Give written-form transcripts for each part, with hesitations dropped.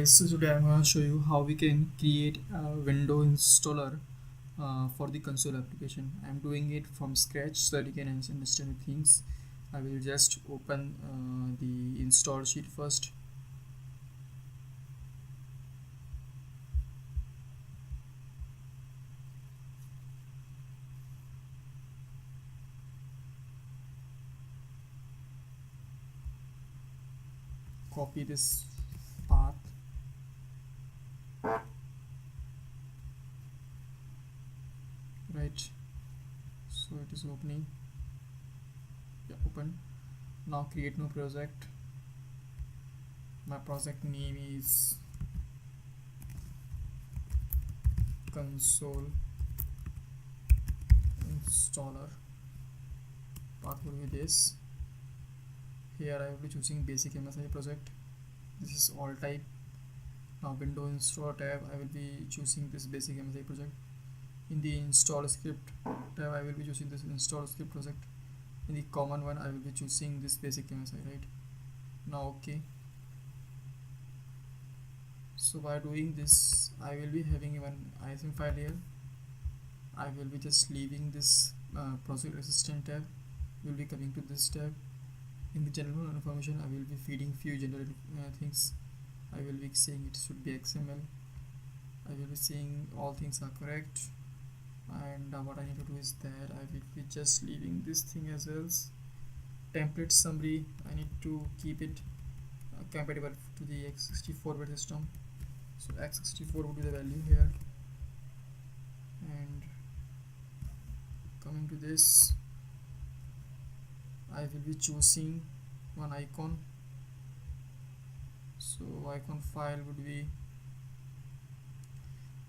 Guys, so today I'm going to show you how we can create a window installer for the console application. I'm doing it from scratch so that you can understand the things. I will just open the install sheet first. Copy this path. Right, so it is opening. Yeah, open. Now create new project. My project name is console installer. Path will be this. Here I will be choosing basic MSI project. This is all type. Now window install tab, I will be choosing this basic MSI project. In the install script tab, I will be choosing this install script project. In the common one, I will be choosing this basic MSI. Right now, okay. So by doing this, I will be having one ISM file here. I will be just leaving this project assistant tab. Will be coming to this tab. In the general information, I will be feeding few general things. I will be saying it should be XML. I will be saying all things are correct, and what I need to do is that I will be just leaving this thing as well. Template summary, I need to keep it compatible to the x64-bit system. So x64 would be the value here, and coming to this, I will be choosing one icon. So icon file would be,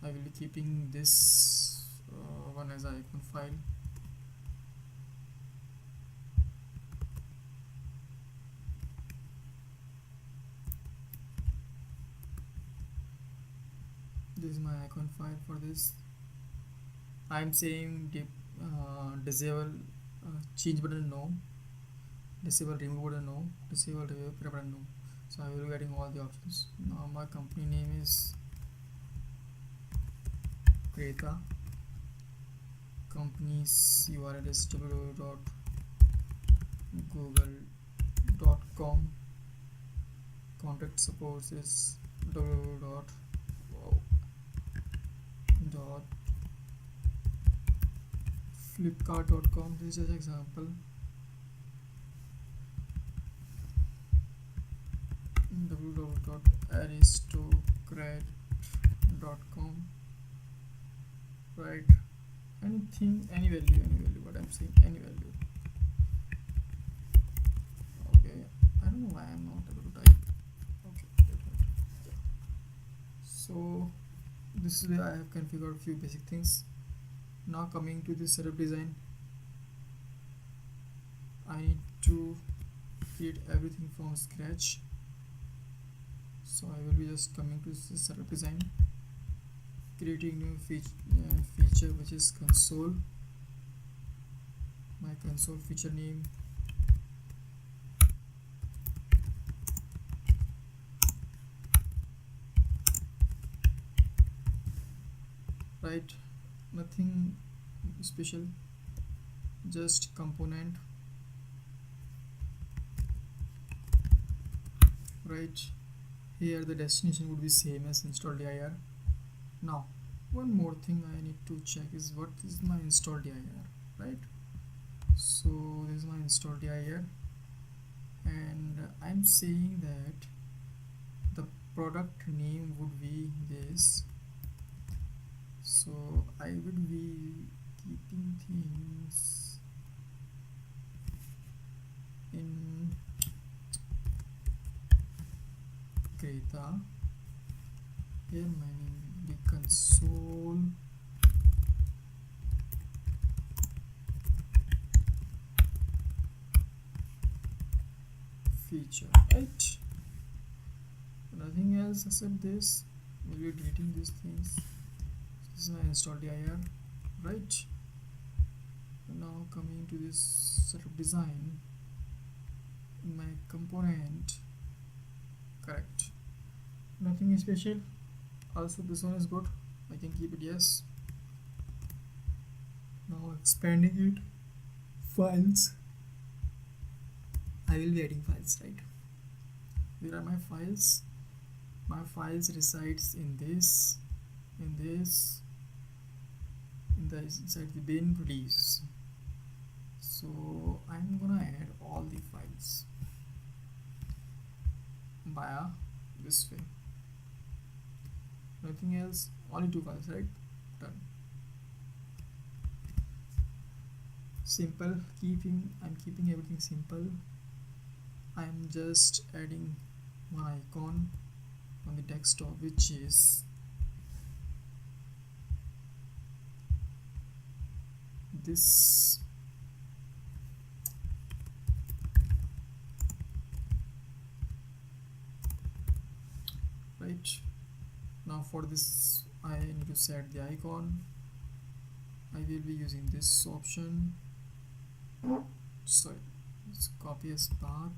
I will be keeping this one as icon file. This is my icon file for this. I am saying disable change button no, disable remove button no, disable repair button no. So I will be getting all the options. Now my company name is Creta. Company's URL is www.google.com. Contact support is www.flipkart.com. This is just an example. www.aristocrat.com. Right, anything, any value, what I'm saying, any value. Okay, I don't know why I'm not able to type. Okay, yeah. So this is where I have configured a few basic things. Now coming to the setup design, I need to create everything from scratch. So I will be just coming to this setup design, creating new feature which is console. My console feature name, right, nothing special, just component. Right, here the destination would be same as install dir. Now one more thing I need to check is what is my install dir, right? So this is my install dir, and I'm saying that the product name would be this. So I would be keeping things in Creta. Here my name will be console feature, right? Nothing else except this. We'll be deleting these things. This is my install dir, right? Now coming to this setup design, in my component, correct. nothing special. Also this one is good, I can keep it. Yes. Now expanding it, files, I will be adding files, right? Where are my files? My files resides in this, in this, in the inside the bin release. So I'm gonna add all the files via this way. Nothing else, only two files, right? Done. Simple, I'm keeping everything simple. I'm just adding one icon on the desktop, which is this. Right, now for this I need to set the icon. I will be using this option. Sorry, let's copy as path,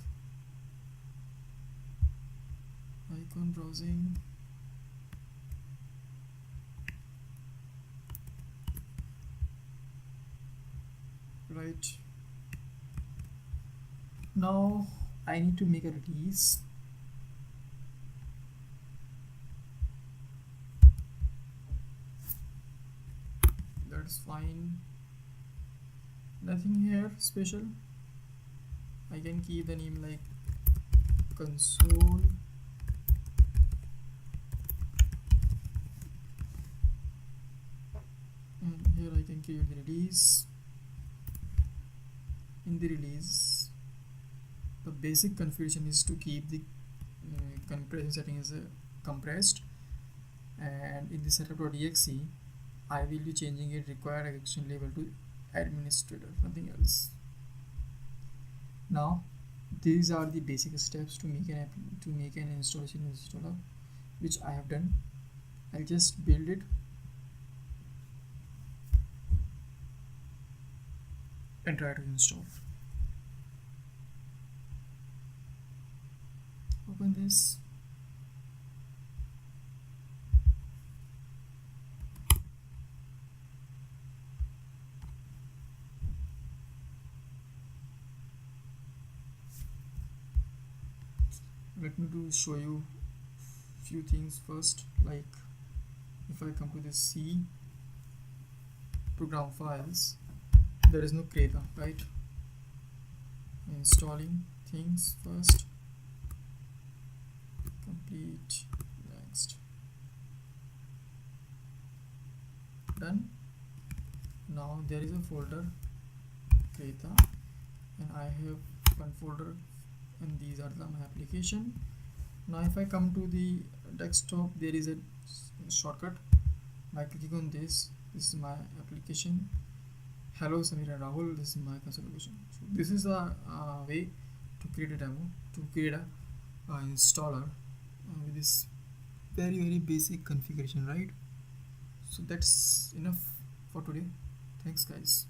icon browsing, right. Now I need to make a release. That's fine, nothing here special. I can keep the name like console and here I can create the release. In the release, the basic configuration is to keep the compression setting as a compressed, and in the setup.exe I will be changing it required action level to administrator, nothing else. Now these are the basic steps to make an installation installer, which I have done. I'll just build it and try to install. Open this. Let me show you few things first. Like if I come to the C program files, there is no Kreta, right? Installing things first, complete, next, done. Now there is a folder Kreta and I have one folder and these are my application. Now if I come to the desktop, there is a shortcut. By clicking on this is my application. Hello Samir and Rahul, this is my configuration. So this is a way to create a demo, to create a installer with this very basic configuration, right? So that's enough for today. Thanks guys.